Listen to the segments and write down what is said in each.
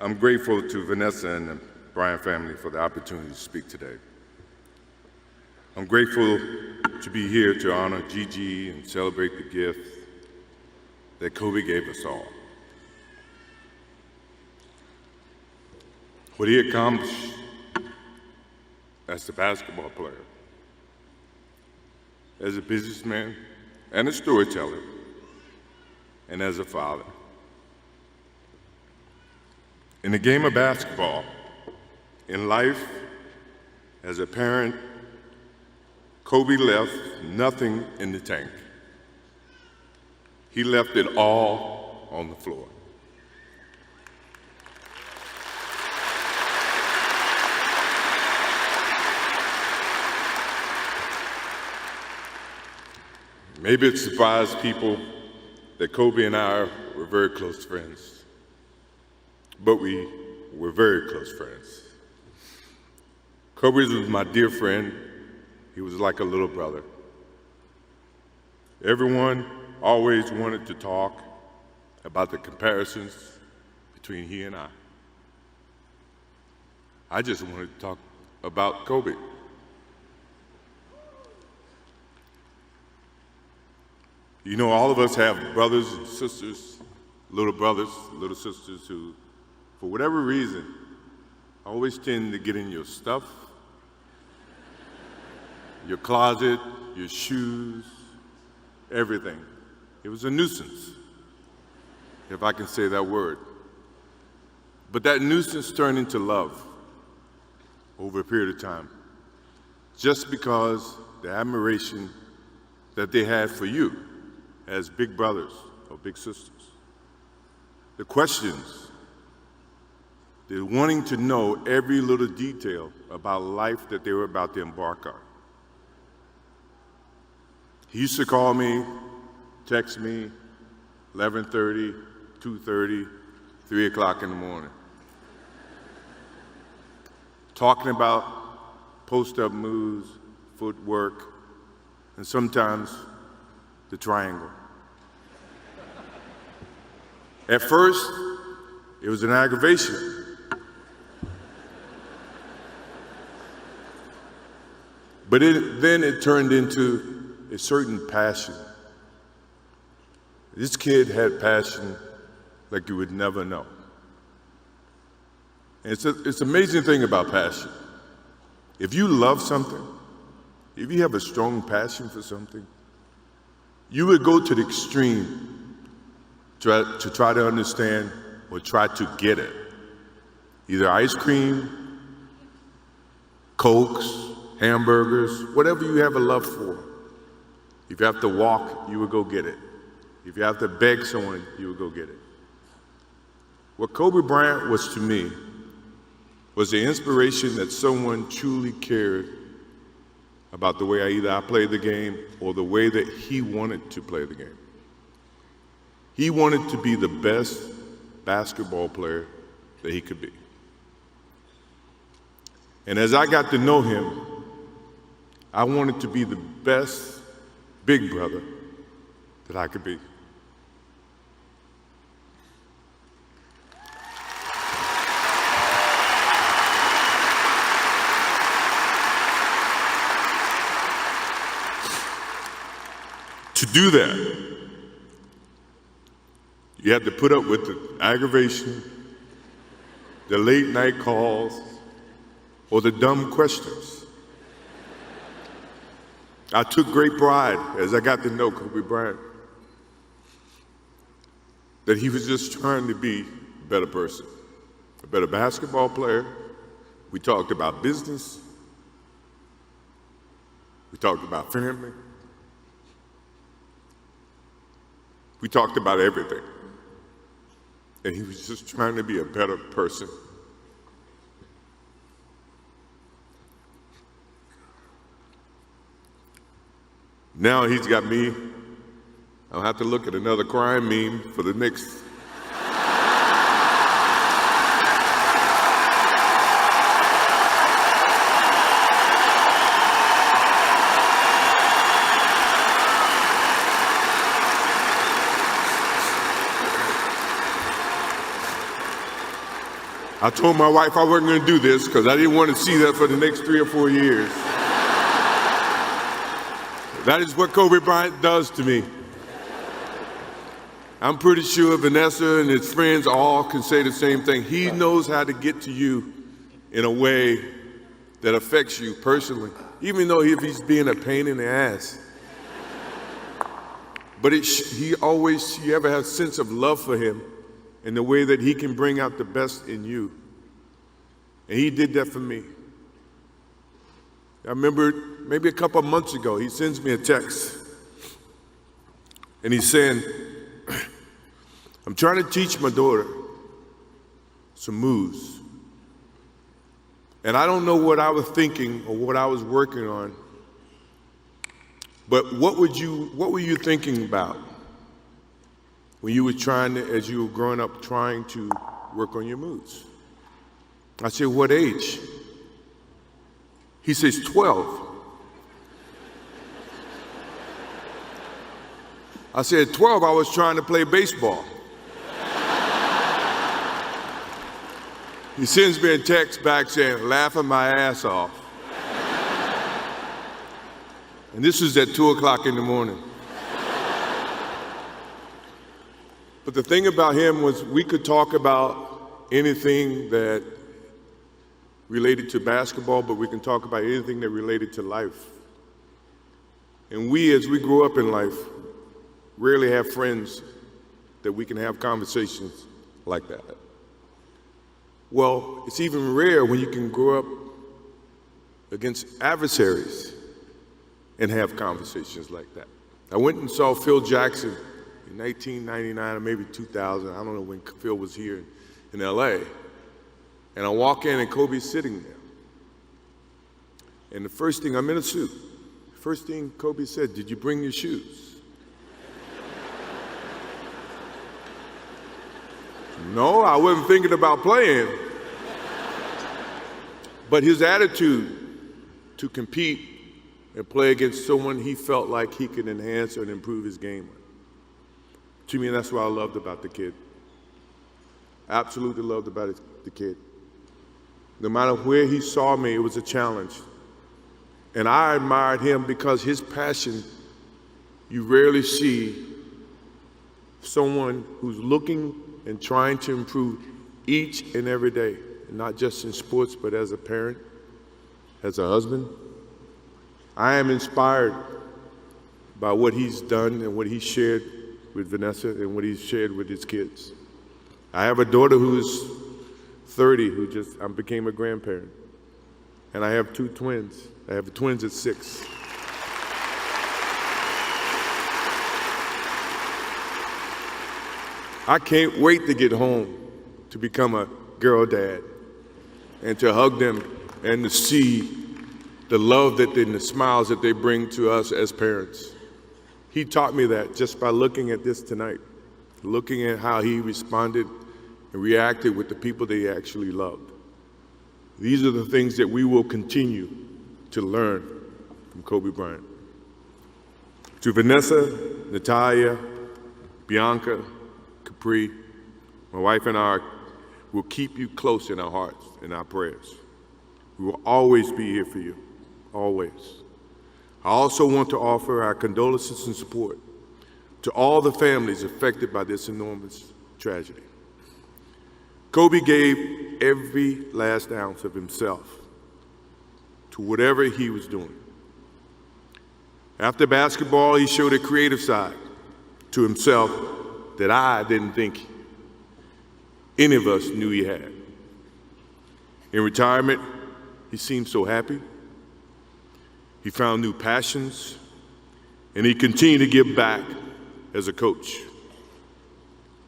I'm grateful to Vanessa and the Bryant family for the opportunity to speak today. I'm grateful to be here to honor Gigi and celebrate the gift that Kobe gave us all. What he accomplished as a basketball player, as a businessman and a storyteller, and as a father. In the game of basketball, in life, as a parent, Kobe left nothing in the tank. He left it all on the floor. Maybe it surprised people that Kobe and I were very close friends, but we were very close friends. Kobe was my dear friend. He was like a little brother. Everyone always wanted to talk about the comparisons between he and I. I just wanted to talk about Kobe. You know, all of us have brothers and sisters, little sisters who, for whatever reason, always tend to get in your stuff, your closet, your shoes, everything. It was a nuisance, if I can say that word. But that nuisance turned into love over a period of time, just because the admiration that they had for you as big brothers or big sisters. The questions, the wanting to know every little detail about life that they were about to embark on. He used to call me, text me, 11:30, 2:30, 3 o'clock in the morning, talking about post-up moves, footwork, and sometimes the triangle. At first, it was an aggravation. But then it turned into a certain passion. This kid had passion like you would never know. And it's an amazing thing about passion. If you love something, if you have a strong passion for something, you would go to the extreme to try to understand or try to get it. Either ice cream, Cokes, hamburgers, whatever you have a love for. If you have to walk, you would go get it. If you have to beg someone, you would go get it. What Kobe Bryant was to me was the inspiration that someone truly cared about the way I played the game or the way that he wanted to play the game. He wanted to be the best basketball player that he could be. And as I got to know him, I wanted to be the best big brother that I could be. To do that, you had to put up with the aggravation, the late night calls, or the dumb questions. I took great pride as I got to know Kobe Bryant that he was just trying to be a better person, a better basketball player. We talked about business. We talked about family. We talked about everything. And he was just trying to be a better person. Now he's got me. I'll have to look at another crime meme for the next. I told my wife I wasn't going to do this because I didn't want to see that for the next 3 or 4 years. That is what Kobe Bryant does to me. I'm pretty sure Vanessa and his friends all can say the same thing. He knows how to get to you in a way that affects you personally, even though if he's being a pain in the ass. But you ever have a sense of love for him in the way that he can bring out the best in you. And he did that for me. I remember maybe a couple of months ago, he sends me a text. And he's saying, I'm trying to teach my daughter some moves. And I don't know what I was thinking or what I was working on, but what were you thinking about when you were as you were growing up, trying to work on your moves? I said, what age? He says, 12. I said, 12, I was trying to play baseball. He sends me a text back saying, laughing my ass off. And this was at 2 o'clock in the morning. But the thing about him was we could talk about anything that related to basketball, but we can talk about anything that related to life. And we, as we grow up in life, rarely have friends that we can have conversations like that. Well, it's even rare when you can grow up against adversaries and have conversations like that. I went and saw Phil Jackson in 1999 or maybe 2000. I don't know when Phil was here in LA. And I walk in and Kobe's sitting there. And the first thing, I'm in a suit. The first thing Kobe said, did you bring your shoes? No, I wasn't thinking about playing. But his attitude to compete and play against someone he felt like he could enhance and improve his game. To me, that's what I loved about the kid. Absolutely loved about the kid. No matter where he saw me, it was a challenge. And I admired him because his passion, you rarely see someone who's looking and trying to improve each and every day, not just in sports, but as a parent, as a husband. I am inspired by what he's done and what he shared with Vanessa and what he's shared with his kids. I have a daughter who's 30 I became a grandparent. And I have 2 twins. I have twins at 6. I can't wait to get home to become a girl dad and to hug them and to see the love and the smiles that they bring to us as parents. He taught me that just by looking at this tonight, looking at how he responded and reacted with the people that he actually loved. These are the things that we will continue to learn from Kobe Bryant. To Vanessa, Natalia, Bianca, Capri, my wife and I will keep you close in our hearts and our prayers. We will always be here for you, always. I also want to offer our condolences and support to all the families affected by this enormous tragedy. Kobe gave every last ounce of himself to whatever he was doing. After basketball, he showed a creative side to himself that I didn't think any of us knew he had. In retirement, he seemed so happy. He found new passions, and he continued to give back as a coach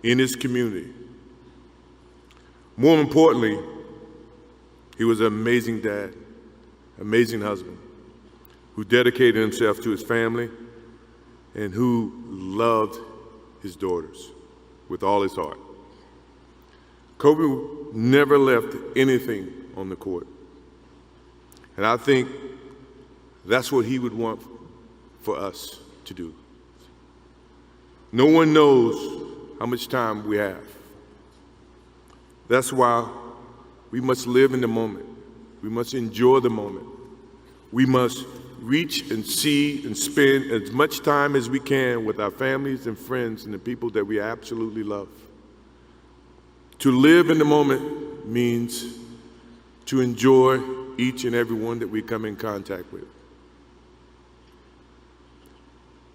in his community. More importantly, he was an amazing dad, amazing husband, who dedicated himself to his family and who loved his daughters with all his heart. Kobe never left anything on the court. And I think that's what he would want for us to do. No one knows how much time we have. That's why We must live in the moment. We must enjoy the moment. We must reach and see and spend as much time as we can with our families and friends and the people that we absolutely love. To live in the moment means to enjoy each and every one that we come in contact with.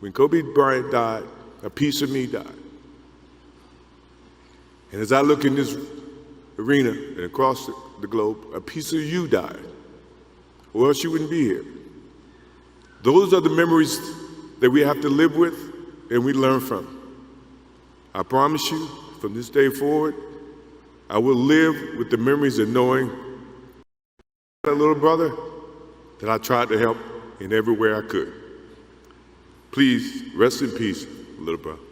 When Kobe Bryant died, a piece of me died. And as I look in this arena and across the globe, a piece of you died, or else you wouldn't be here. Those are the memories that we have to live with and we learn from. I promise you, from this day forward, I will live with the memories of knowing that little brother that I tried to help in every way I could. Please rest in peace, little brother.